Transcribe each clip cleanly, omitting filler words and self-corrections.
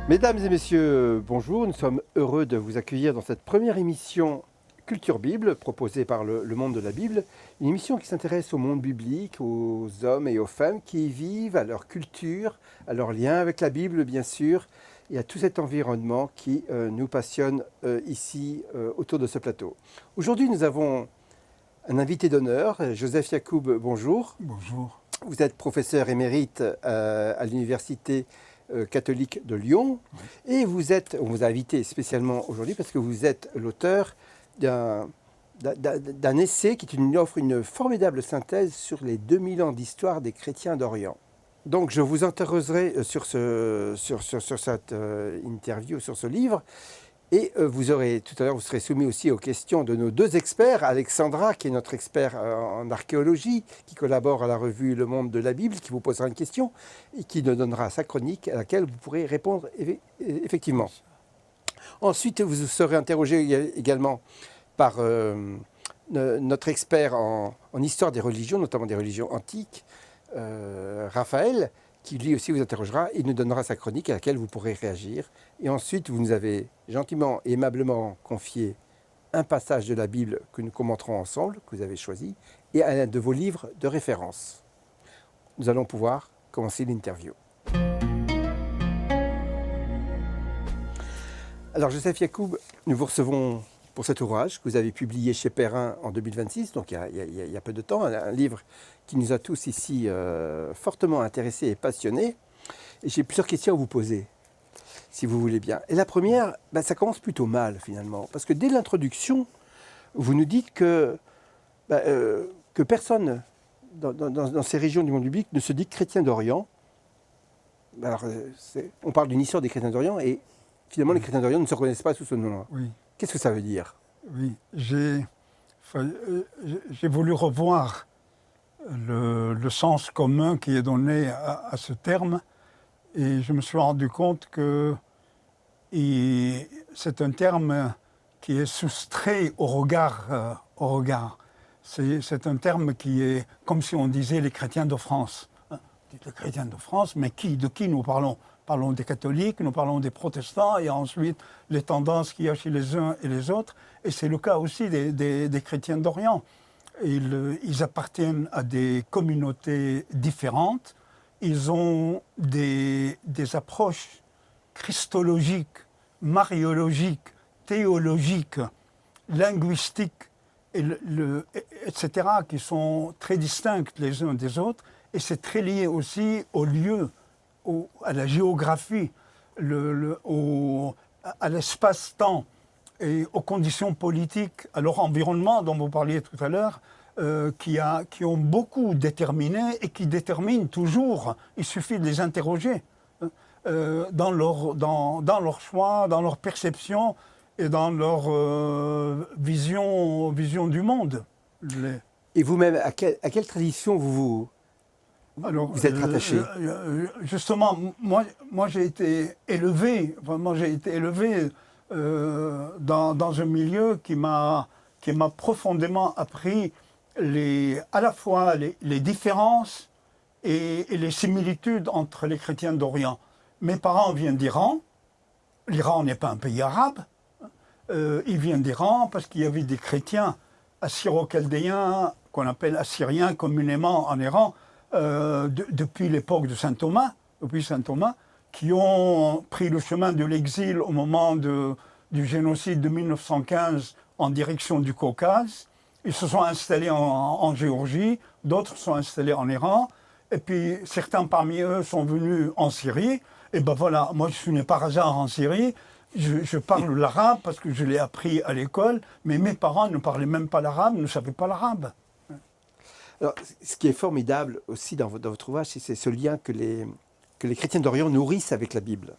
Mesdames et messieurs, bonjour. Nous sommes heureux de vous accueillir dans cette première émission Culture Bible proposée par le Monde de la Bible. Une émission qui s'intéresse au monde biblique, aux hommes et aux femmes qui y vivent, à leur culture, à leur lien avec la Bible bien sûr, et à tout cet environnement qui nous passionne ici autour de ce plateau. Aujourd'hui nous avons un invité d'honneur, Joseph Yacoub, bonjour. Bonjour. Vous êtes professeur émérite à l'université catholique de Lyon, et on vous a invité spécialement aujourd'hui parce que vous êtes l'auteur d'un essai qui offre une formidable synthèse sur les 2000 ans d'histoire des chrétiens d'Orient. Donc je vous interrogerai sur cette interview, sur ce livre, et tout à l'heure vous serez soumis aussi aux questions de nos deux experts, Alexandra qui est notre expert en archéologie, qui collabore à la revue Le Monde de la Bible, qui vous posera une question et qui nous donnera sa chronique à laquelle vous pourrez répondre effectivement. Ensuite vous serez interrogé également par notre expert en histoire des religions, notamment des religions antiques, Raphaël, qui lui aussi vous interrogera et nous donnera sa chronique à laquelle vous pourrez réagir. Et ensuite, vous nous avez gentiment et aimablement confié un passage de la Bible que nous commenterons ensemble, que vous avez choisi, et un de vos livres de référence. Nous allons pouvoir commencer l'interview. Alors, Joseph Yacoub, nous vous recevons pour cet ouvrage que vous avez publié chez Perrin en 2026, donc il y a peu de temps, un livre qui nous a tous ici fortement intéressés et passionnés. Et j'ai plusieurs questions à vous poser, si vous voulez bien. Et la première, ça commence plutôt mal finalement, parce que dès l'introduction, vous nous dites que personne dans ces régions du monde biblique ne se dit chrétien d'Orient. Alors, on parle d'une histoire des chrétiens d'Orient, et finalement les chrétiens d'Orient ne se reconnaissent pas sous ce nom-là. Oui. Qu'est-ce que ça veut dire ? Oui, j'ai voulu revoir le sens commun qui est donné à ce terme, et je me suis rendu compte que c'est un terme qui est soustrait au regard. C'est un terme qui est comme si on disait les chrétiens de France. Les chrétiens de France, mais de qui nous parlons ? Parlons des catholiques, nous parlons des protestants, et ensuite les tendances qu'il y a chez les uns et les autres. Et c'est le cas aussi des chrétiens d'Orient. Ils appartiennent à des communautés différentes. Ils ont des approches christologiques, mariologiques, théologiques, linguistiques, etc., qui sont très distinctes les uns des autres. Et c'est très lié aussi au lieu, à la géographie, à l'espace-temps et aux conditions politiques, à leur environnement dont vous parliez tout à l'heure, qui ont beaucoup déterminé et qui déterminent toujours. Il suffit de les interroger dans leur choix, dans leur perception et dans leur vision du monde. Et vous-même, à quelle tradition vous êtes rattaché ? Justement, moi j'ai été élevé, dans un milieu qui m'a profondément appris à la fois les différences et les similitudes entre les chrétiens d'Orient. Mes parents viennent d'Iran. L'Iran n'est pas un pays arabe. Ils viennent d'Iran parce qu'il y avait des chrétiens assyro-chaldéens, qu'on appelle assyriens communément en Iran, depuis l'époque de saint Thomas, qui ont pris le chemin de l'exil au moment du génocide de 1915 en direction du Caucase. Ils se sont installés en Géorgie, d'autres sont installés en Iran, et puis certains parmi eux sont venus en Syrie. Et ben voilà, moi je suis né par hasard en Syrie, je parle l'arabe parce que je l'ai appris à l'école, mais mes parents ne parlaient même pas l'arabe, ne savaient pas l'arabe. Alors, ce qui est formidable aussi dans votre ouvrage, c'est ce lien que les chrétiens d'Orient nourrissent avec la Bible.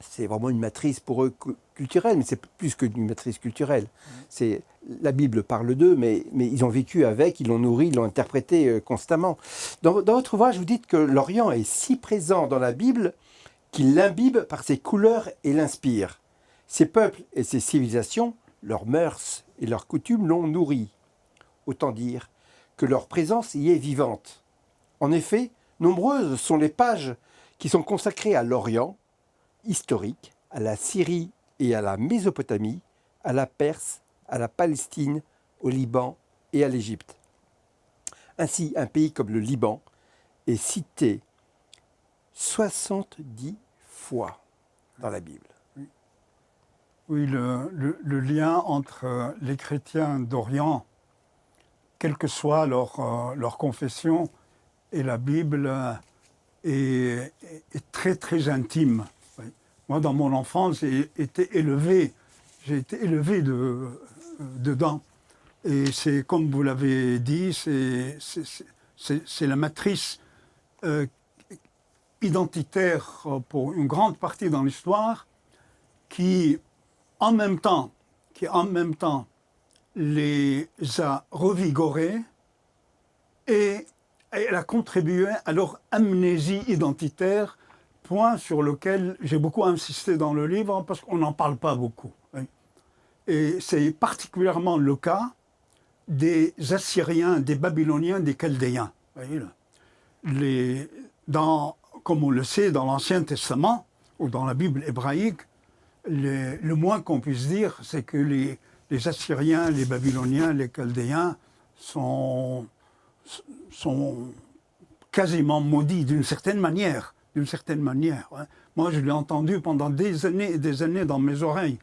C'est vraiment une matrice pour eux culturelle, mais c'est plus qu'une matrice culturelle. C'est, la Bible parle d'eux, mais ils ont vécu avec, ils l'ont nourri, ils l'ont interprété constamment. Dans votre ouvrage, vous dites que l'Orient est si présent dans la Bible qu'il l'imbibe par ses couleurs et l'inspire. Ces peuples et ces civilisations, leurs mœurs et leurs coutumes l'ont nourri. Autant dire que leur présence y est vivante. En effet, nombreuses sont les pages qui sont consacrées à l'Orient, historique à la Syrie et à la Mésopotamie, à la Perse, à la Palestine, au Liban et à l'Égypte. Ainsi, un pays comme le Liban est cité 70 fois dans la Bible. Oui, le lien entre les chrétiens d'Orient, quelle que soit leur confession, et la Bible est très très intime. Oui. Moi, dans mon enfance, j'ai été élevé dedans. Et c'est comme vous l'avez dit, c'est la matrice identitaire pour une grande partie dans l'histoire qui en même temps les a revigorés et elle a contribué à leur amnésie identitaire, point sur lequel j'ai beaucoup insisté dans le livre parce qu'on n'en parle pas beaucoup. Oui. Et c'est particulièrement le cas des Assyriens, des Babyloniens, des Chaldéens. Voyez, comme on le sait, dans l'Ancien Testament ou dans la Bible hébraïque, le moins qu'on puisse dire, c'est que les Assyriens, les Babyloniens, les Chaldéens sont quasiment maudits d'une certaine manière. Hein. Moi, je l'ai entendu pendant des années et des années dans mes oreilles,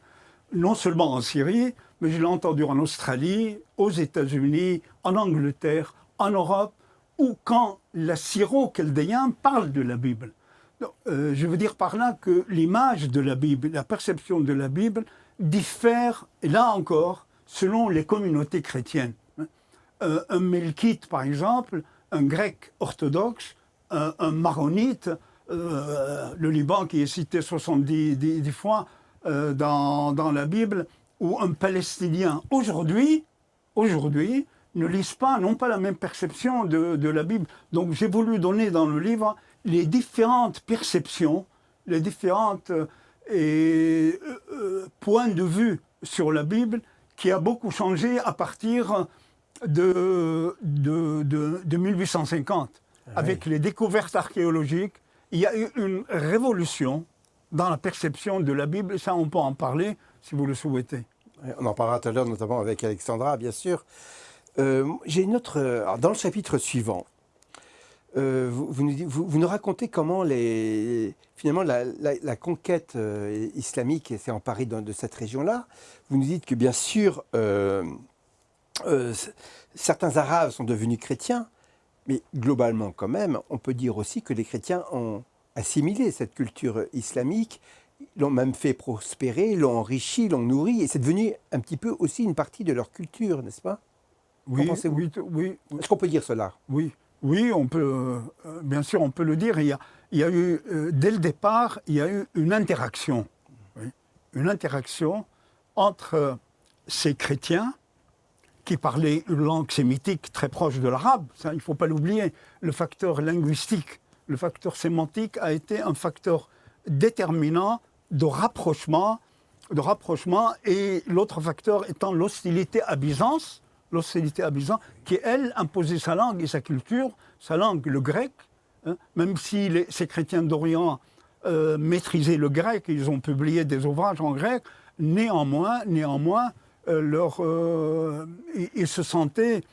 non seulement en Syrie, mais je l'ai entendu en Australie, aux États-Unis, en Angleterre, en Europe, ou quand l'assyro-chaldéen parle de la Bible. Donc, je veux dire par là que l'image de la Bible, la perception de la Bible diffère, et là encore, selon les communautés chrétiennes. Un Melkite, par exemple, un grec orthodoxe, un maronite, le Liban qui est cité 70 fois dans la Bible, ou un Palestinien aujourd'hui ne lisent pas, n'ont pas la même perception de la Bible. Donc j'ai voulu donner dans le livre les différentes perceptions, les différentes points de vue sur la Bible qui a beaucoup changé à partir de 1850. Avec les découvertes archéologiques, il y a eu une révolution dans la perception de la Bible, et ça on peut en parler si vous le souhaitez. On en parlera tout à l'heure, notamment avec Alexandra, bien sûr. J'ai une autre... Alors, dans le chapitre suivant, vous nous racontez comment finalement la conquête islamique s'est emparée de cette région-là. Vous nous dites que bien sûr, certains Arabes sont devenus chrétiens, mais globalement quand même, on peut dire aussi que les chrétiens ont assimilé cette culture islamique, l'ont même fait prospérer, l'ont enrichi, l'ont nourri, et c'est devenu un petit peu aussi une partie de leur culture, n'est-ce pas? Oui, Qu'en pensez-vous? oui. Est-ce qu'on peut dire cela? Oui, on peut, bien sûr, on peut le dire. Il y a eu, dès le départ, il y a eu une interaction. Oui, une interaction entre ces chrétiens qui parlaient une langue sémitique très proche de l'arabe. Ça, il ne faut pas l'oublier. Le facteur linguistique, le facteur sémantique a été un facteur déterminant de rapprochement, et l'autre facteur étant l'hostilité à Byzance, qui, elle, imposait sa langue et sa culture, sa langue, le grec, hein, même si ces chrétiens d'Orient maîtrisaient le grec, ils ont publié des ouvrages en grec, néanmoins ils se sentaient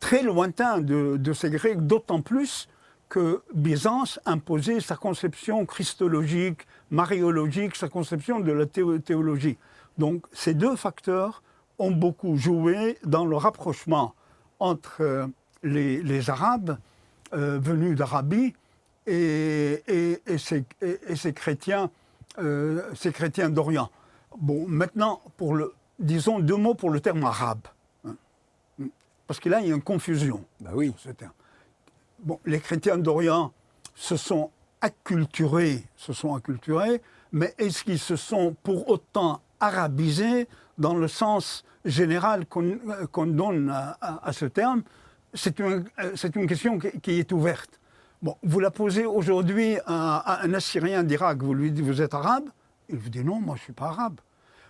très lointains de ces Grecs, d'autant plus que Byzance imposait sa conception christologique, mariologique, sa conception de la théologie. Donc ces deux facteurs ont beaucoup joué dans le rapprochement entre les Arabes venus d'Arabie et ces chrétiens d'Orient. Bon, maintenant, disons deux mots pour le terme arabe, hein, parce que là, il y a une confusion. Ben oui. Sur ce terme. Bon, les chrétiens d'Orient se sont acculturés, mais est-ce qu'ils se sont pour autant arabisés dans le sens général qu'on donne à ce terme? C'est une question qui est ouverte. Bon, vous la posez aujourd'hui à un Assyrien d'Irak, vous lui dites « vous êtes arabe ?» Il vous dit « non, moi je ne suis pas arabe ».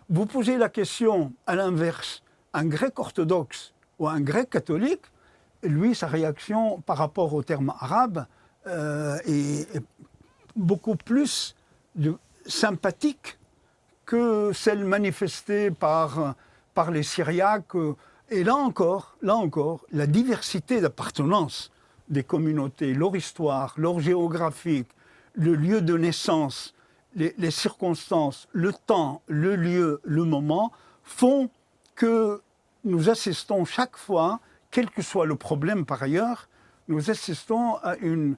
Vous posez la question à l'inverse, un grec orthodoxe ou un grec catholique, lui, sa réaction par rapport au terme arabe est beaucoup plus sympathique que celle manifestée par les Syriaques. Et là encore, la diversité d'appartenance des communautés, leur histoire, leur géographie, le lieu de naissance, les circonstances, le temps, le lieu, le moment, font que nous assistons chaque fois, quel que soit le problème par ailleurs, nous assistons à une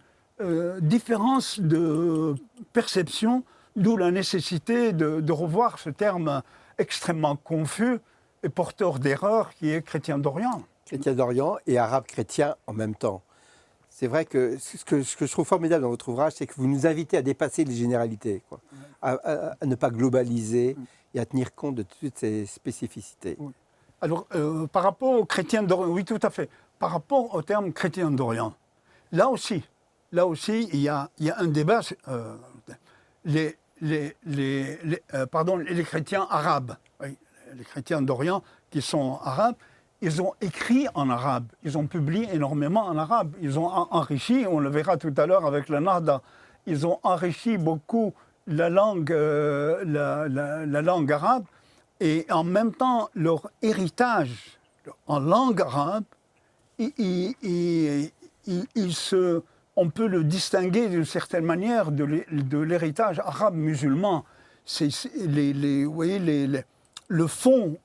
différence de perception, d'où la nécessité de revoir ce terme extrêmement confus et porteur d'erreur qui est chrétien d'Orient. Chrétien d'Orient et arabe chrétien en même temps. C'est vrai que ce que je trouve formidable dans votre ouvrage, c'est que vous nous invitez à dépasser les généralités, quoi. À ne pas globaliser et à tenir compte de toutes ces spécificités. Oui. Alors, par rapport aux chrétiens d'Orient, oui, tout à fait. Par rapport au terme chrétien d'Orient, là aussi, il y a un débat. Les chrétiens arabes, oui, les chrétiens d'Orient qui sont arabes, ils ont écrit en arabe, ils ont publié énormément en arabe, ils ont enrichi, on le verra tout à l'heure avec la Nahda, ils ont enrichi beaucoup la langue arabe, et en même temps leur héritage en langue arabe, on peut le distinguer d'une certaine manière de l'héritage arabe musulman. Vous voyez, le fond,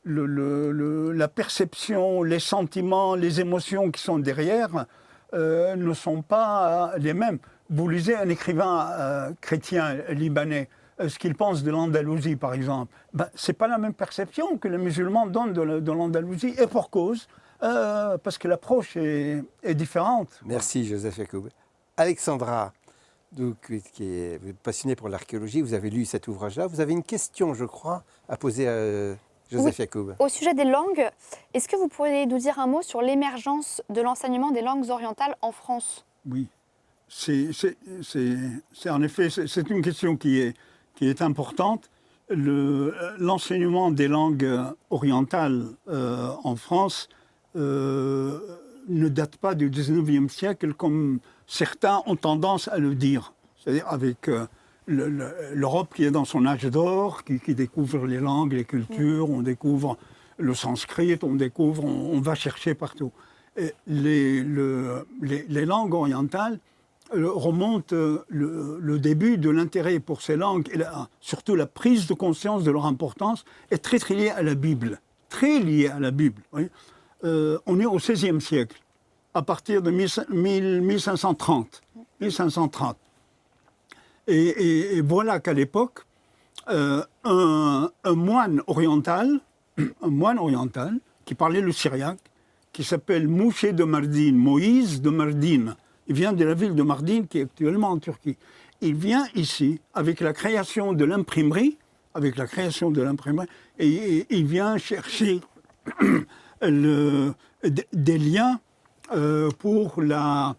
la perception, les sentiments, les émotions qui sont derrière ne sont pas les mêmes. Vous lisez un écrivain chrétien libanais, ce qu'il pense de l'Andalousie, par exemple. Ce n'est pas la même perception que les musulmans donnent de l'Andalousie, et pour cause, parce que l'approche est différente. Merci, Joseph Yacoub. Alexandra, donc, qui est passionnée pour l'archéologie, vous avez lu cet ouvrage-là. Vous avez une question, je crois, à poser à Joseph Yacoub. Au sujet des langues, est-ce que vous pourriez nous dire un mot sur l'émergence de l'enseignement des langues orientales en France? Oui, c'est en effet, c'est une question qui est importante. L'enseignement des langues orientales en France ne date pas du 19e siècle, comme certains ont tendance à le dire. C'est-à-dire avec l'Europe qui est dans son âge d'or, qui découvre les langues, les cultures, on découvre le sanskrit, on va chercher partout. Et les langues orientales remontent le début de l'intérêt pour ces langues, et surtout la prise de conscience de leur importance, est très très liée à la Bible. Très liée à la Bible. Oui. On est au XVIe siècle, à partir de 1530. Et voilà qu'à l'époque, un moine oriental qui parlait le syriaque, qui s'appelle Mouché de Mardin, Moïse de Mardin. Il vient de la ville de Mardin, qui est actuellement en Turquie. Il vient ici avec la création de l'imprimerie, et il vient chercher des liens pour la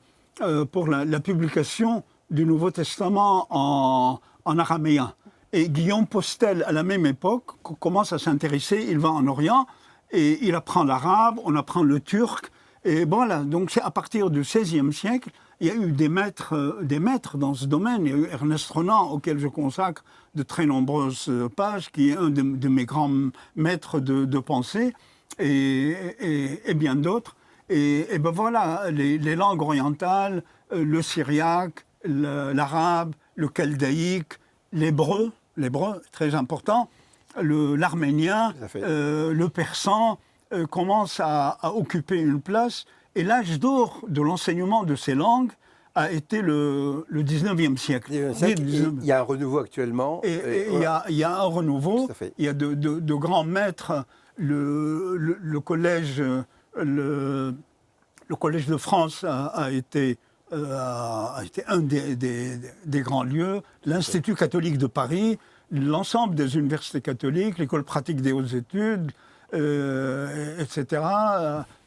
publication du Nouveau Testament en araméen. Et Guillaume Postel, à la même époque, commence à s'intéresser, il va en Orient, et il apprend l'arabe, on apprend le turc, et voilà, donc c'est à partir du XVIe siècle, il y a eu des maîtres dans ce domaine. Il y a eu Ernest Renan, auquel je consacre de très nombreuses pages, qui est un de mes grands maîtres de pensée, et bien d'autres. Et ben voilà, les langues orientales, le syriaque, l'arabe, le chaldéique, l'hébreu, très important, l'arménien, le persan commencent à occuper une place. Et l'âge d'or de l'enseignement de ces langues a été le 19e siècle. Il y a un renouveau actuellement. Il y a un renouveau. Il y a de grands maîtres. Le collège de France a été un des grands lieux. L'Institut catholique de Paris, l'ensemble des universités catholiques, l'École pratique des hautes études, etc.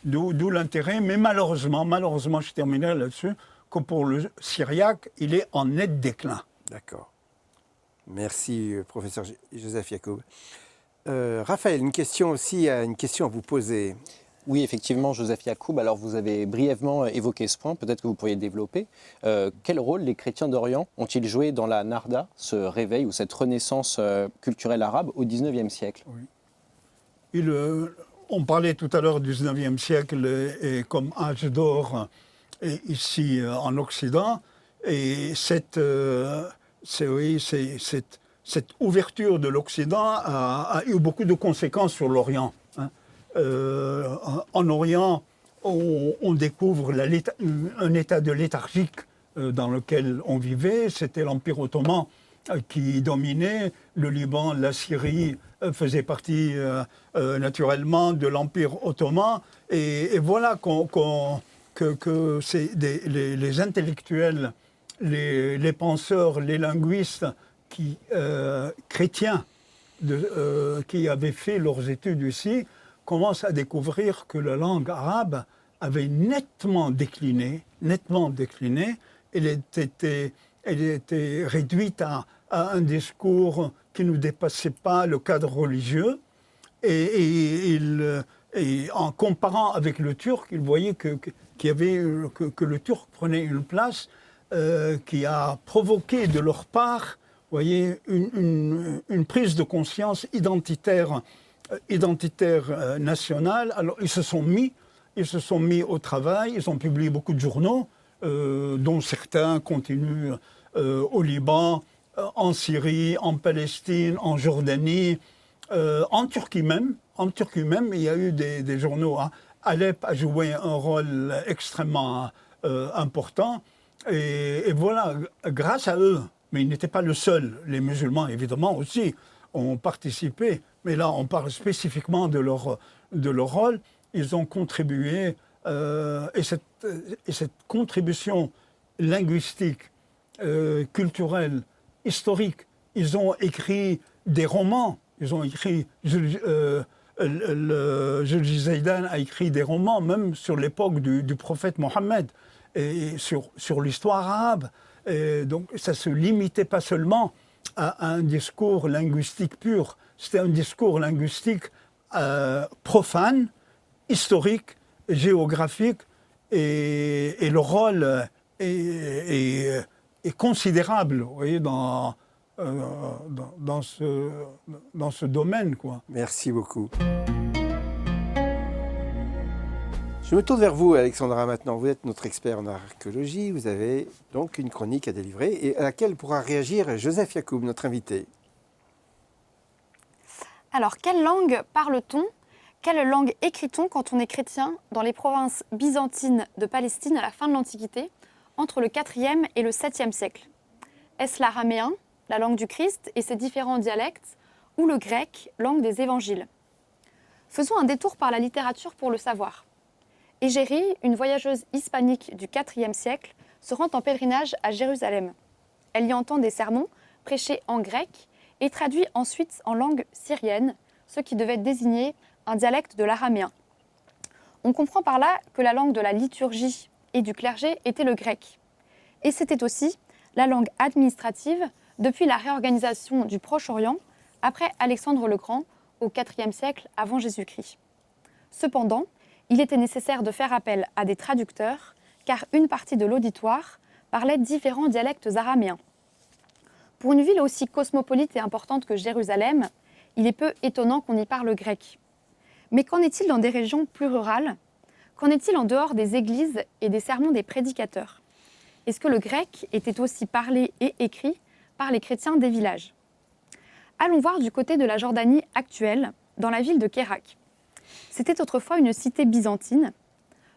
D'où l'intérêt. Mais malheureusement, je terminerai là-dessus, que pour le syriaque, il est en net déclin. D'accord. Merci, professeur Joseph Yacoub. Raphaël, une question à vous poser. Oui, effectivement, Joseph Yacoub, alors vous avez brièvement évoqué ce point, peut-être que vous pourriez développer. Quel rôle les chrétiens d'Orient ont-ils joué dans la Narda, ce réveil ou cette renaissance culturelle arabe au XIXe siècle? On parlait tout à l'heure du XIXe siècle et comme âge d'or ici en Occident, et cette ouverture de l'Occident a eu beaucoup de conséquences sur l'Orient. Hein. En Orient, on découvre un état de léthargique dans lequel on vivait. C'était l'Empire ottoman qui dominait. Le Liban, la Syrie faisaient partie naturellement de l'Empire ottoman. Et voilà que les intellectuels, les penseurs, les linguistes chrétiens qui avaient fait leurs études ici commencent à découvrir que la langue arabe avait nettement décliné. Elle était réduite à un discours qui ne dépassait pas le cadre religieux. Et en comparant avec le turc, il voyait que le turc prenait une place qui a provoqué de leur part, voyez, une prise de conscience identitaire nationale. Alors ils se sont mis au travail, ils ont publié beaucoup de journaux, dont certains continuent au Liban, en Syrie, en Palestine, en Jordanie, en Turquie même. En Turquie même, il y a eu des journaux. Hein. Alep a joué un rôle extrêmement important. Et voilà, grâce à eux, mais ils n'étaient pas le seul. Les musulmans, évidemment, aussi ont participé. Mais là, on parle spécifiquement de leur rôle. Ils ont contribué, et cette contribution linguistique, culturelle, historique, ils ont écrit des romans. Ils ont écrit, Jules Zaidan a écrit des romans, même sur l'époque du prophète Mohammed, et sur l'histoire arabe. Et donc ça ne se limitait pas seulement à un discours linguistique pur, c'était un discours linguistique profane, historique, géographique, et le rôle est considérable, vous voyez, dans ce domaine, quoi. Merci beaucoup. Je me tourne vers vous, Alexandra, maintenant. Vous êtes notre expert en archéologie. Vous avez donc une chronique à délivrer et à laquelle pourra réagir Joseph Yacoub, notre invité. Alors, quelle langue parle-t-on? Quelle langue écrit-on quand on est chrétien dans les provinces byzantines de Palestine à la fin de l'Antiquité, entre le IVe et le 7e siècle? Est-ce l'araméen, la langue du Christ et ses différents dialectes, ou le grec, langue des évangiles? Faisons un détour par la littérature pour le savoir. Égérie, une voyageuse hispanique du IVe siècle, se rend en pèlerinage à Jérusalem. Elle y entend des sermons prêchés en grec et traduits ensuite en langue syrienne, ce qui devait désigner un dialecte de l'araméen. On comprend par là que la langue de la liturgie et du clergé était le grec. Et c'était aussi la langue administrative depuis la réorganisation du Proche-Orient après Alexandre le Grand au IVe siècle avant Jésus-Christ. Cependant, il était nécessaire de faire appel à des traducteurs car une partie de l'auditoire parlait différents dialectes araméens. Pour une ville aussi cosmopolite et importante que Jérusalem, il est peu étonnant qu'on y parle grec. Mais qu'en est-il dans des régions plus rurales? Qu'en est-il en dehors des églises et des sermons des prédicateurs? Est-ce que le grec était aussi parlé et écrit par les chrétiens des villages? Allons voir du côté de la Jordanie actuelle, dans la ville de Kérak. C'était autrefois une cité byzantine.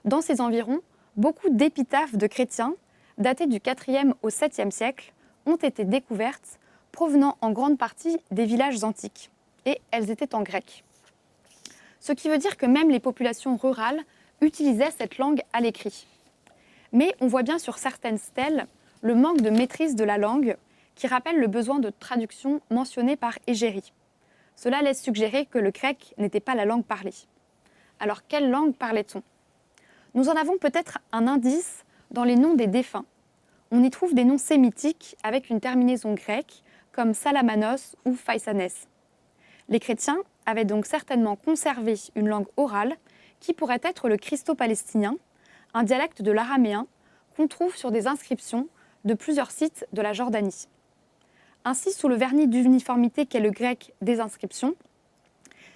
Dans ses environs, beaucoup d'épitaphes de chrétiens, datées du IVe au 7e siècle, ont été découvertes, provenant en grande partie des villages antiques. Et elles étaient en grec. Ce qui veut dire que même les populations rurales utilisaient cette langue à l'écrit. Mais on voit bien sur certaines stèles le manque de maîtrise de la langue qui rappelle le besoin de traduction mentionné par Égérie. Cela laisse suggérer que le grec n'était pas la langue parlée. Alors quelle langue parlait-on? Nous en avons peut-être un indice dans les noms des défunts. On y trouve des noms sémitiques avec une terminaison grecque comme Salamanos ou Phaïsanès. Les chrétiens avaient donc certainement conservé une langue orale qui pourrait être le christo-palestinien, un dialecte de l'araméen qu'on trouve sur des inscriptions de plusieurs sites de la Jordanie. Ainsi, sous le vernis d'uniformité qu'est le grec des inscriptions,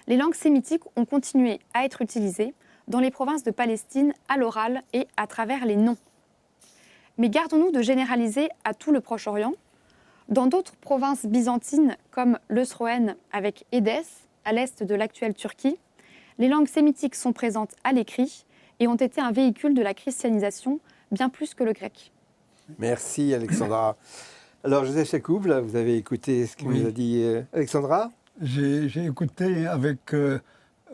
les langues sémitiques ont continué à être utilisées dans les provinces de Palestine à l'oral et à travers les noms. Mais gardons-nous de généraliser à tout le Proche-Orient. Dans d'autres provinces byzantines comme l'Eusroène avec Édesse, à l'est de l'actuelle Turquie, les langues sémitiques sont présentes à l'écrit et ont été un véhicule de la christianisation bien plus que le grec. Merci Alexandra. Alors Joseph Yacoub, là, vous avez écouté ce que nous a dit Alexandra? J'ai écouté avec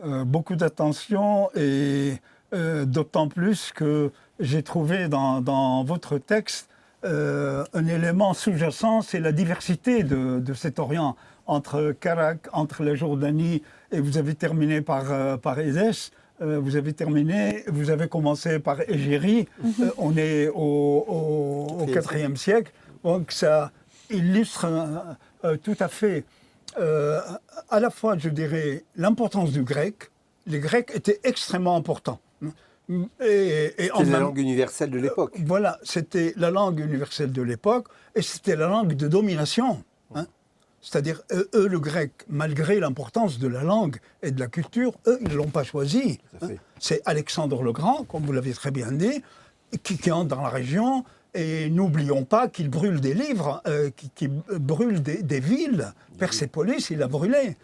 beaucoup d'attention et d'autant plus que j'ai trouvé dans votre texte un élément sous-jacent, c'est la diversité de cet Orient, entre Karak, entre la Jordanie, et vous avez terminé par Édesse, vous avez commencé par Égérie, on est au IVe siècle, donc ça illustre tout à fait à la fois, je dirais, l'importance du grec. Les Grecs étaient extrêmement importants. C'était la langue universelle de l'époque. Voilà, c'était la langue universelle de l'époque et c'était la langue de domination. C'est-à-dire, eux, le grec, malgré l'importance de la langue et de la culture, eux, ils ne l'ont pas choisi. C'est Alexandre le Grand, comme vous l'avez très bien dit, qui entre dans la région. Et n'oublions pas qu'il brûle des livres, qu'il brûle des villes. Persépolis, il a brûlé.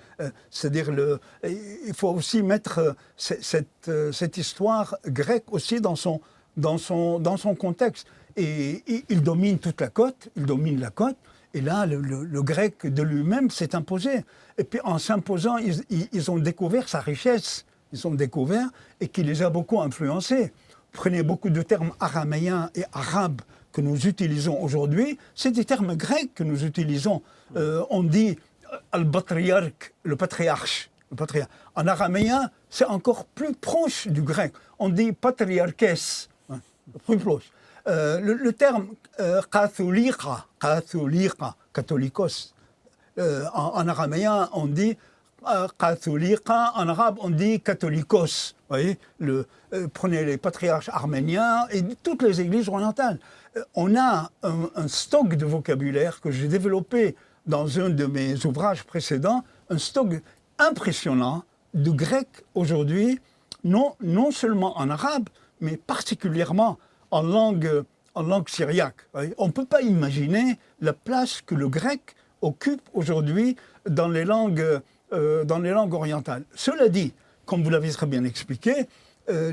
C'est-à-dire, il faut aussi mettre cette histoire grecque aussi dans son contexte. Et il domine toute la côte, il domine la côte. Et là, le grec de lui-même s'est imposé. Et puis en s'imposant, ils ont découvert sa richesse. Ils ont découvert et qui les a beaucoup influencés. Prenez beaucoup de termes araméens et arabes que nous utilisons aujourd'hui, c'est des termes grecs que nous utilisons. On dit al-batriarque, le patriarche. En araméen, c'est encore plus proche du grec. On dit patriarchès, plus proche. Le terme katholika, catholicos, en araméen, on dit katholika, en arabe, on dit catholicos. Vous voyez, prenez les patriarches arméniens et toutes les églises orientales. On a un stock de vocabulaire que j'ai développé dans un de mes ouvrages précédents, un stock impressionnant de grec aujourd'hui, non seulement en arabe, mais particulièrement en langue syriaque. On ne peut pas imaginer la place que le grec occupe aujourd'hui dans les langues orientales. Cela dit, comme vous l'avez très bien expliqué, la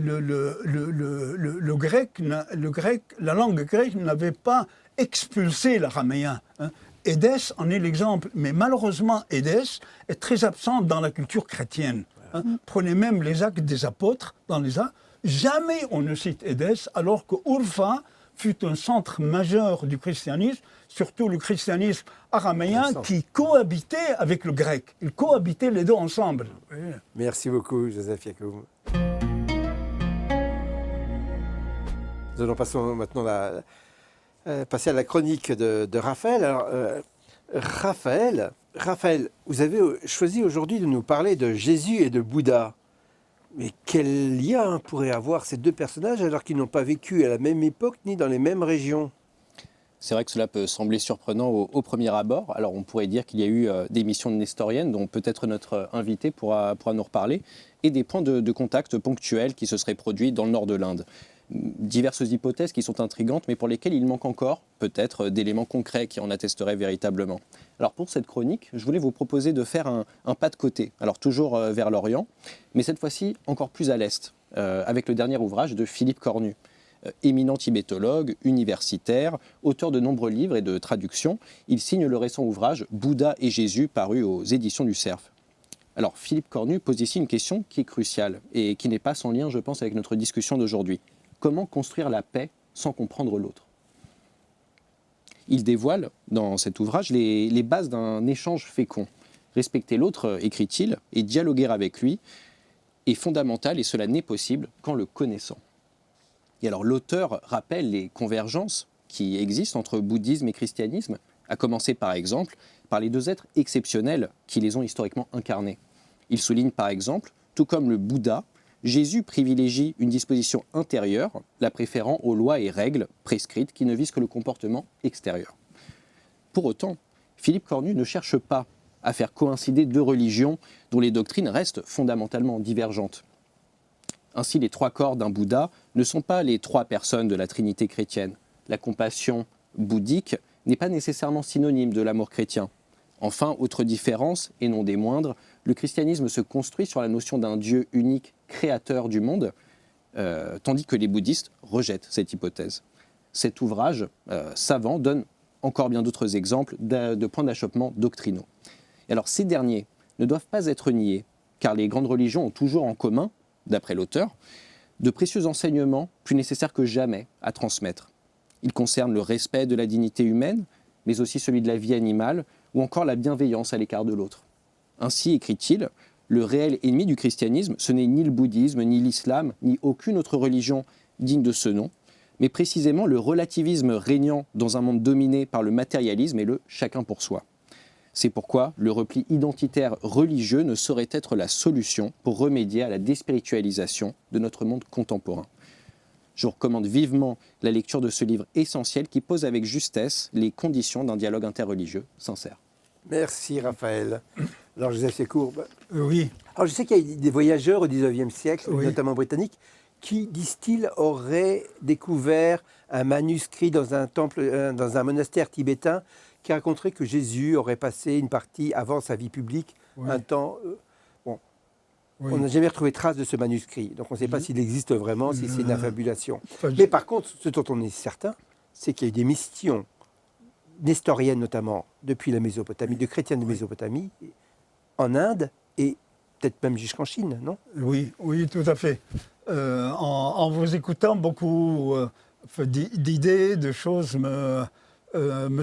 langue grecque n'avait pas expulsé l'araméen. Édesse en est l'exemple, mais malheureusement, Édesse est très absente dans la culture chrétienne. Prenez même les actes des apôtres, dans les actes, jamais on ne cite Édesse, alors que Urfa fut un centre majeur du christianisme, surtout le christianisme araméen qui cohabitait avec le grec. Ils cohabitaient les deux ensemble. Merci beaucoup, Joseph Yacoub. Nous allons passer à la chronique de Raphaël. Alors, Raphaël, vous avez choisi aujourd'hui de nous parler de Jésus et de Bouddha. Mais quel lien pourraient avoir ces deux personnages alors qu'ils n'ont pas vécu à la même époque ni dans les mêmes régions ? C'est vrai que cela peut sembler surprenant au premier abord. Alors on pourrait dire qu'il y a eu des missions nestoriennes dont peut-être notre invité pourra nous reparler et des points de contact ponctuels qui se seraient produits dans le nord de l'Inde. Diverses hypothèses qui sont intrigantes mais pour lesquelles il manque encore peut-être d'éléments concrets qui en attesteraient véritablement. Alors pour cette chronique, je voulais vous proposer de faire un pas de côté, alors toujours vers l'Orient, mais cette fois-ci encore plus à l'Est, avec le dernier ouvrage de Philippe Cornu. Éminent tibétologue, universitaire, auteur de nombreux livres et de traductions, il signe le récent ouvrage « Bouddha et Jésus » paru aux éditions du Cerf. Alors Philippe Cornu pose ici une question qui est cruciale et qui n'est pas sans lien, je pense, avec notre discussion d'aujourd'hui. Comment construire la paix sans comprendre l'autre ? Il dévoile dans cet ouvrage les bases d'un échange fécond. Respecter l'autre, écrit-il, et dialoguer avec lui est fondamental et cela n'est possible qu'en le connaissant. Et alors l'auteur rappelle les convergences qui existent entre bouddhisme et christianisme, à commencer par exemple par les deux êtres exceptionnels qui les ont historiquement incarnés. Il souligne par exemple, tout comme le Bouddha, Jésus privilégie une disposition intérieure, la préférant aux lois et règles prescrites qui ne visent que le comportement extérieur. Pour autant, Philippe Cornu ne cherche pas à faire coïncider deux religions dont les doctrines restent fondamentalement divergentes. Ainsi, les trois corps d'un Bouddha ne sont pas les trois personnes de la Trinité chrétienne. La compassion bouddhique n'est pas nécessairement synonyme de l'amour chrétien. Enfin, autre différence, et non des moindres, le christianisme se construit sur la notion d'un Dieu unique, créateur du monde, tandis que les bouddhistes rejettent cette hypothèse. Cet ouvrage savant donne encore bien d'autres exemples de points d'achoppement doctrinaux. Et alors, ces derniers ne doivent pas être niés, car les grandes religions ont toujours en commun, d'après l'auteur, de précieux enseignements plus nécessaires que jamais à transmettre. Ils concernent le respect de la dignité humaine, mais aussi celui de la vie animale, ou encore la bienveillance à l'écart de l'autre. Ainsi, écrit-il, le réel ennemi du christianisme, ce n'est ni le bouddhisme, ni l'islam, ni aucune autre religion digne de ce nom, mais précisément le relativisme régnant dans un monde dominé par le matérialisme et le chacun pour soi. C'est pourquoi le repli identitaire religieux ne saurait être la solution pour remédier à la déspiritualisation de notre monde contemporain. Je vous recommande vivement la lecture de ce livre essentiel qui pose avec justesse les conditions d'un dialogue interreligieux sincère. Merci Raphaël. Alors Joseph Sécourt, Oui. alors je sais qu'il y a des voyageurs au XIXe siècle, Oui. notamment britanniques, qui, disent-ils, auraient découvert un manuscrit dans un temple, dans un monastère tibétain, qui raconterait que Jésus aurait passé une partie, avant sa vie publique, Oui. un temps... Oui. On n'a jamais retrouvé trace de ce manuscrit, donc on ne sait pas s'il existe vraiment, si c'est une Non. affabulation. Enfin, Mais par contre, ce dont on est certain, c'est qu'il y a eu des missions nestoriennes notamment, depuis la Mésopotamie, de chrétiens de Mésopotamie, en Inde et peut-être même jusqu'en Chine, non? Oui, oui, tout à fait. En vous écoutant, beaucoup d'idées, de choses me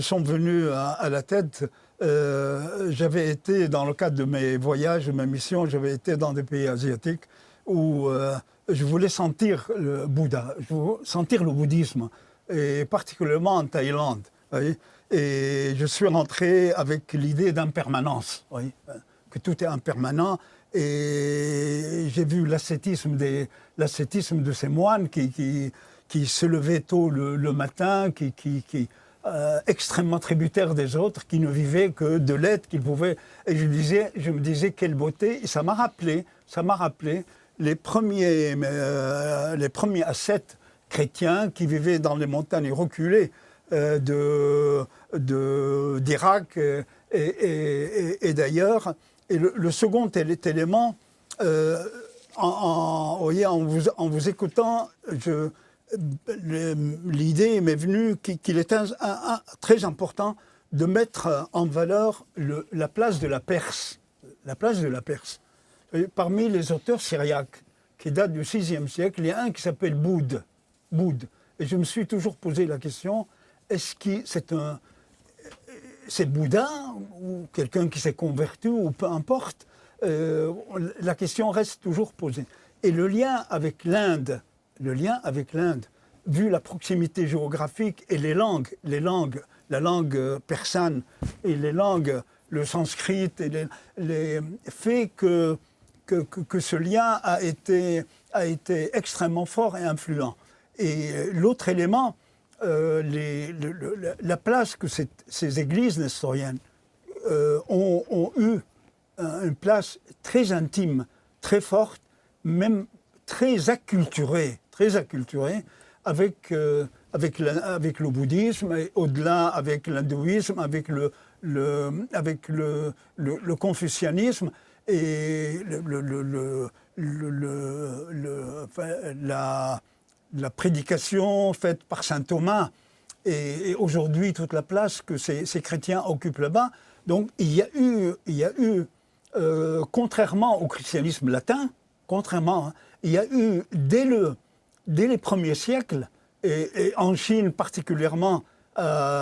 sont venues à la tête. J'avais été, dans le cadre de mes voyages, de mes missions, j'avais été dans des pays asiatiques où je voulais sentir le Bouddha, je voulais sentir le bouddhisme, et particulièrement en Thaïlande. Vous voyez. Et je suis rentré avec l'idée d'impermanence, vous voyez, que tout est impermanent. Et j'ai vu l'ascétisme de ces moines qui se levaient tôt le matin, extrêmement tributaires des autres, qui ne vivaient que de l'aide qu'ils pouvaient. Et je me disais quelle beauté. Et ça m'a rappelé les premiers ascètes chrétiens qui vivaient dans les montagnes reculées d'Irak et d'ailleurs. Et le second élément, en vous écoutant, l'idée m'est venue qu'il est très important de mettre en valeur la place de la Perse. La place de la Perse. Parmi les auteurs syriaques qui datent du VIe siècle, il y a un qui s'appelle Boud. Et je me suis toujours posé la question, est-ce que c'est Bouddha ou quelqu'un qui s'est converti ou peu importe, la question reste toujours posée. Et le lien avec l'Inde, vu la proximité géographique et les langues, la langue persane et les langues, le sanskrit, fait que ce lien a été extrêmement fort et influent. Et l'autre élément, la place que ces églises nestoriennes ont eu une place très intime, très forte, même très acculturée avec le bouddhisme et au-delà avec l'hindouisme, avec le confucianisme et la prédication faite par saint Thomas et aujourd'hui toute la place que ces chrétiens occupent là-bas. Donc il y a eu contrairement au christianisme latin, il y a eu dès les premiers siècles et en Chine particulièrement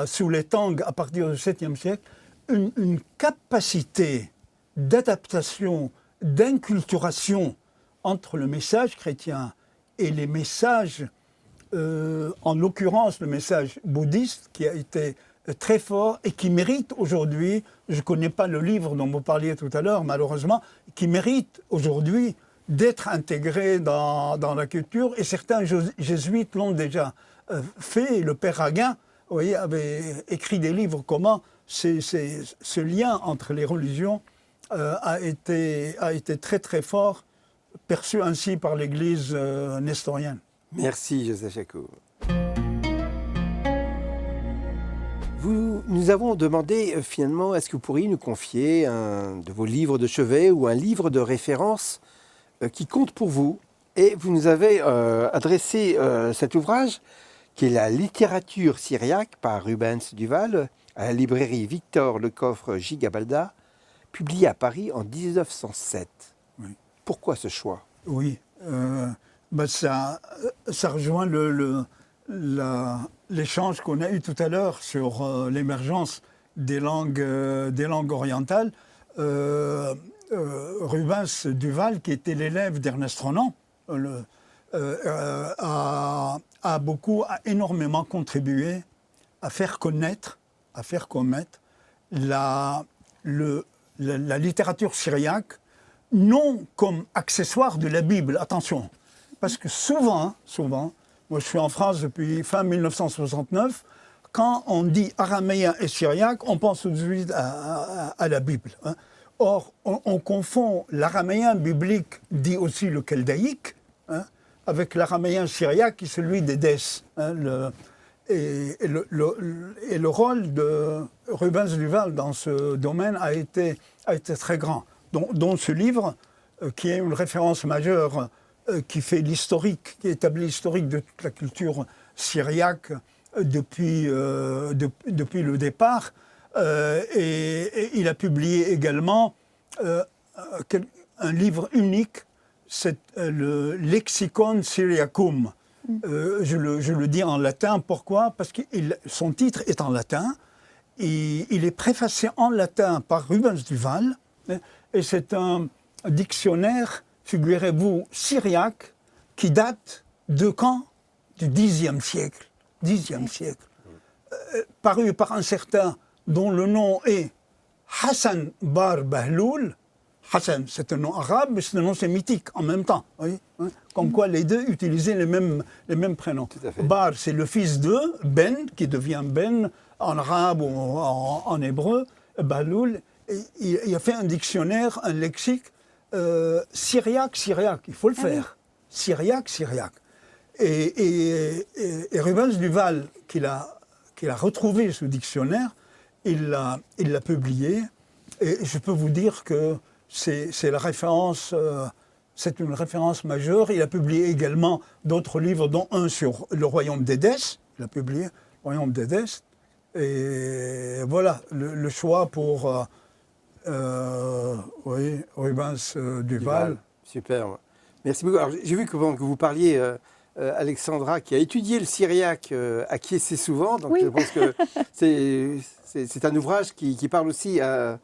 sous les Tang à partir du 7e siècle, une capacité d'adaptation, d'inculturation entre le message chrétien et les messages, en l'occurrence le message bouddhiste, qui a été très fort et qui mérite aujourd'hui, je ne connais pas le livre dont vous parliez tout à l'heure malheureusement, qui mérite aujourd'hui d'être intégré dans la culture. Et certains jésuites l'ont déjà fait. Le père Haguin, vous voyez, avait écrit des livres comment ce lien entre les religions a été très très fort, perçu ainsi par l'Église nestorienne. Merci Joseph Jacob. Nous avons demandé finalement, est-ce que vous pourriez nous confier un de vos livres de chevet ou un livre de référence qui compte pour vous? Et vous nous avez adressé cet ouvrage qui est La littérature syriaque par Rubens Duval à la librairie Victor Lecoffre Gigabalda, publié à Paris en 1907. Oui. Pourquoi ce choix? Oui, ça rejoint l'échange qu'on a eu tout à l'heure sur l'émergence des langues orientales. Rubens Duval, qui était l'élève d'Ernest Renan, a énormément contribué à faire connaître la littérature syriaque, non comme accessoire de la Bible, attention. Parce que souvent, moi je suis en France depuis fin 1969, quand on dit araméen et syriaque, on pense tout de suite à la Bible. Hein. Or, on confond l'araméen biblique, dit aussi le chaldéique, hein, avec l'araméen syriaque qui est celui d'Édesse. Hein, et le rôle de Rubens Duval dans ce domaine a été très grand. Dont ce livre, qui est une référence majeure, qui fait l'historique, qui établit l'historique de toute la culture syriaque depuis le départ. Et il a publié également un livre unique, c'est le Lexicon Syriacum. Je le dis en latin, pourquoi? Parce que son titre est en latin, et il est préfacé en latin par Rubens Duval, et c'est un dictionnaire, figurez-vous, syriaque, qui date de quand? Du Xe siècle. Paru par un certain dont le nom est Hassan Bar Bahloul. Hassan, c'est un nom arabe, mais c'est un nom sémitique en même temps. Oui, hein? Comme quoi les deux utilisaient les mêmes prénoms. Bar, c'est le fils de Ben, qui devient Ben en arabe ou en hébreu. Bahloul, il a fait un dictionnaire, un lexique syriaque, il faut le faire. Syriaque. Et Rubens Duval, qu'il a retrouvé ce dictionnaire, il l'a publié. Et je peux vous dire que c'est la référence, c'est une référence majeure. Il a publié également d'autres livres, dont un sur le royaume d'Édesse. Il a publié le royaume d'Édesse. Et voilà le choix pour Rubens Duval. Superbe. Merci beaucoup. Alors, j'ai vu que vous parliez, Alexandra, qui a étudié le syriaque, acquiescé souvent. Donc oui. Je pense que c'est un ouvrage qui parle aussi à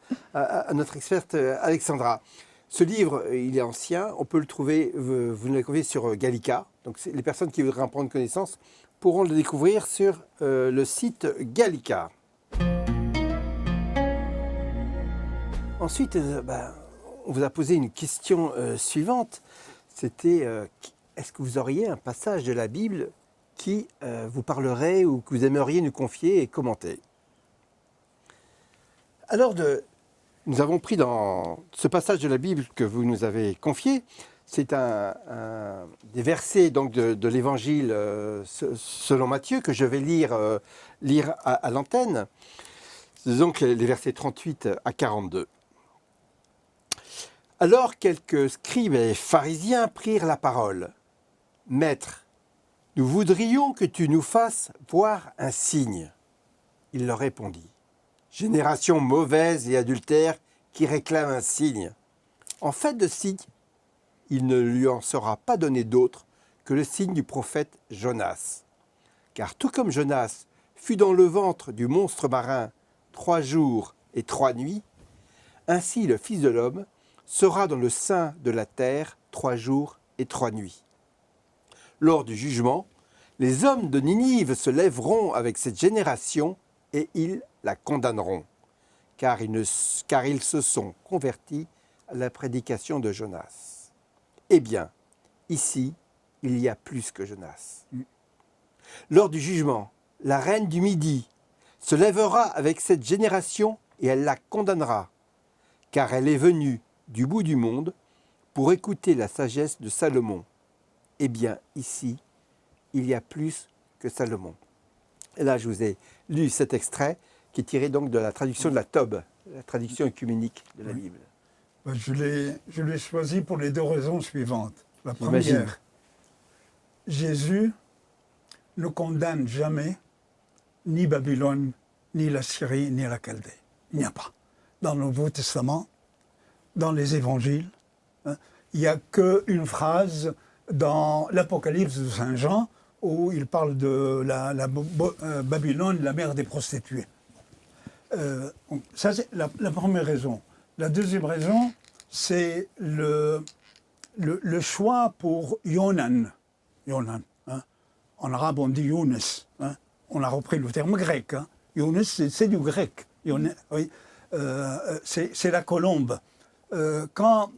notre experte Alexandra. Ce livre, il est ancien. On peut le trouver, vous l'avez trouvé sur Gallica. Donc les personnes qui voudraient en prendre connaissance pourront le découvrir sur le site Gallica. Ensuite, on vous a posé une question suivante. C'était, est-ce que vous auriez un passage de la Bible qui vous parlerait ou que vous aimeriez nous confier et commenter? Alors, nous avons pris dans ce passage de la Bible que vous nous avez confié, c'est des versets donc, de l'Évangile selon Matthieu que je vais lire à l'antenne. C'est donc les versets 38 à 42. Alors quelques scribes et pharisiens prirent la parole. « Maître, nous voudrions que tu nous fasses voir un signe. » Il leur répondit. « Génération mauvaise et adultère qui réclame un signe. En fait de signe, il ne lui en sera pas donné d'autre que le signe du prophète Jonas. Car tout comme Jonas fut dans le ventre du monstre marin 3 jours et 3 nuits, ainsi le Fils de l'homme sera dans le sein de la terre 3 jours et 3 nuits. Lors du jugement, les hommes de Ninive se lèveront avec cette génération et ils la condamneront, car ils se sont convertis à la prédication de Jonas. Eh bien, ici, il y a plus que Jonas. Lors du jugement, la reine du Midi se lèvera avec cette génération et elle la condamnera, car elle est venue du bout du monde pour écouter la sagesse de Salomon. Eh bien, ici, il y a plus que Salomon. Et là, je vous ai lu cet extrait qui est tiré donc de la traduction de la Tob, la traduction œcuménique de la Bible. Je l'ai choisi pour les deux raisons suivantes. La J'imagine. première, Jésus ne condamne jamais ni Babylone, ni la Syrie, ni la Chaldée. Il n'y a pas. Dans le Nouveau Testament, dans les évangiles, hein, il n'y a qu'une phrase dans l'Apocalypse de Saint Jean où il parle de Babylone, la mère des prostituées. Donc, ça, c'est la première raison. La deuxième raison, c'est le choix pour Yonan. Yonan, hein. En arabe, on dit Younes. Hein. On a repris le terme grec. Hein. Younes, c'est du grec. Younes, oui. C'est la colombe. Quand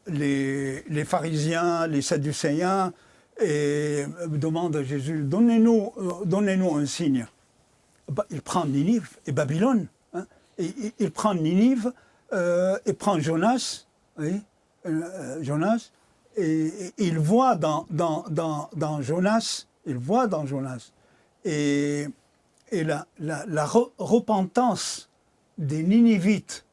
les pharisiens, les sadducéens demandent à Jésus, donnez-nous un signe. Il prend Ninive et Babylone. Hein. Il prend Ninive et prend Jonas. Oui, Jonas. Et il voit dans Jonas, et la repentance des Ninivites,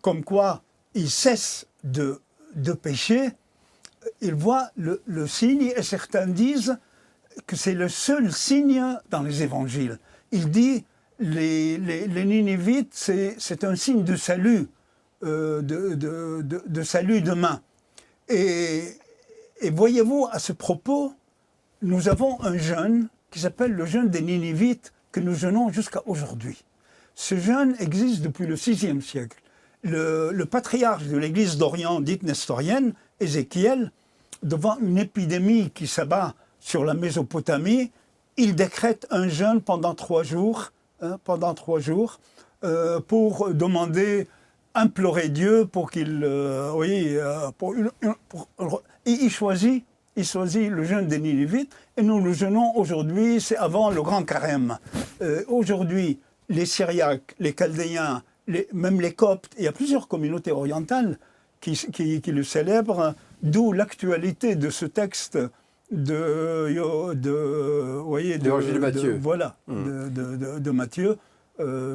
comme quoi ils cessent de pécher, il voit le signe, et certains disent que c'est le seul signe dans les évangiles. Il dit, les Ninivites, c'est un signe de salut, de salut demain. Et voyez-vous, à ce propos, nous avons un jeûne qui s'appelle le jeûne des Ninivites, que nous jeûnons jusqu'à aujourd'hui. Ce jeûne existe depuis le VIe siècle. Le patriarche de l'église d'Orient, dite nestorienne, Ézéchiel, devant une épidémie qui s'abat sur la Mésopotamie, il décrète un jeûne pendant 3 jours, pour demander, implorer Dieu pour qu'il... et il choisit le jeûne des Ninivites, et nous le jeûnons aujourd'hui, c'est avant le grand carême. Aujourd'hui, les Syriaques, les Chaldéens, même les Coptes, il y a plusieurs communautés orientales qui le célèbrent, d'où l'actualité de ce texte de Matthieu. De Matthieu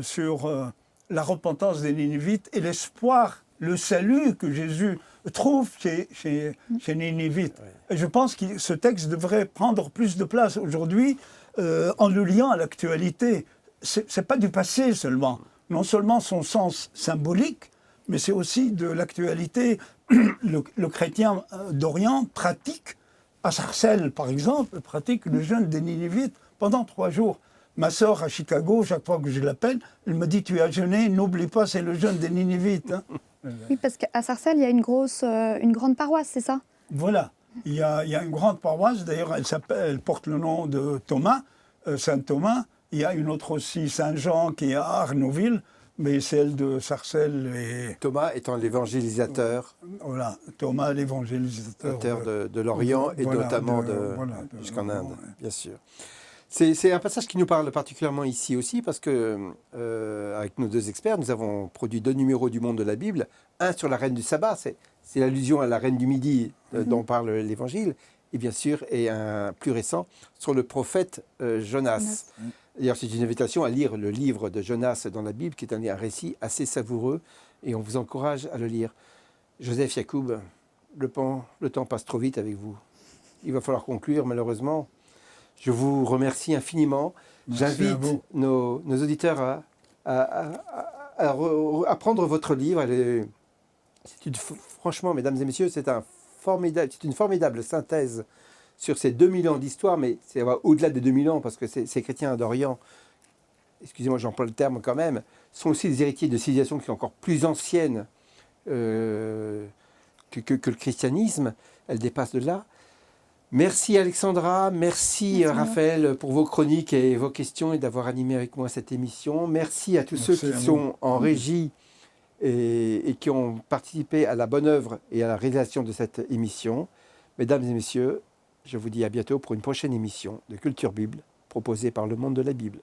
sur la repentance des Ninivites et l'espoir, le salut que Jésus trouve chez Ninivites. Oui. Et je pense que ce texte devrait prendre plus de place aujourd'hui en le liant à l'actualité. C'est pas du passé seulement. Non seulement son sens symbolique, mais c'est aussi de l'actualité. Le chrétien d'Orient pratique, à Sarcelles par exemple, pratique le jeûne des Ninivites pendant 3 jours. Ma sœur à Chicago, chaque fois que je l'appelle, elle me dit « Tu as jeûné, n'oublie pas, c'est le jeûne des Ninivites. Hein. » Oui, parce qu'à Sarcelles, il y a une grande paroisse, c'est ça? Voilà. Il y a une grande paroisse, d'ailleurs elle porte le nom de Thomas, Saint Thomas. Il y a une autre aussi, Saint Jean, qui est à Arnouville, mais celle de Sarcelles est... Thomas étant l'évangélisateur. Voilà, Thomas l'évangélisateur de l'Orient et notamment jusqu'en Inde, bien sûr. C'est un passage qui nous parle particulièrement ici aussi parce que, avec nos 2 experts, nous avons produit 2 numéros du Monde de la Bible. Un sur la reine du sabbat, c'est l'allusion à la reine du Midi dont parle l'Évangile, et bien sûr, et un plus récent sur le prophète Jonas. D'ailleurs, c'est une invitation à lire le livre de Jonas dans la Bible, qui est un récit assez savoureux, et on vous encourage à le lire. Joseph Yacoub, le temps passe trop vite avec vous. Il va falloir conclure, malheureusement. Je vous remercie infiniment. J'invite nos auditeurs à prendre votre livre. Franchement, mesdames et messieurs, c'est une formidable synthèse sur ces 2000 ans d'histoire, mais c'est au-delà des 2000 ans, parce que ces chrétiens d'Orient, excusez-moi, j'emploie le terme quand même, sont aussi des héritiers de civilisations qui sont encore plus anciennes que le christianisme. Elles dépassent de là. Merci Alexandra, merci Raphaël pour vos chroniques et vos questions et d'avoir animé avec moi cette émission. Merci à tous ceux qui sont en régie et qui ont participé à la bonne œuvre et à la réalisation de cette émission. Mesdames et messieurs, je vous dis à bientôt pour une prochaine émission de Culture Bible proposée par Le Monde de la Bible.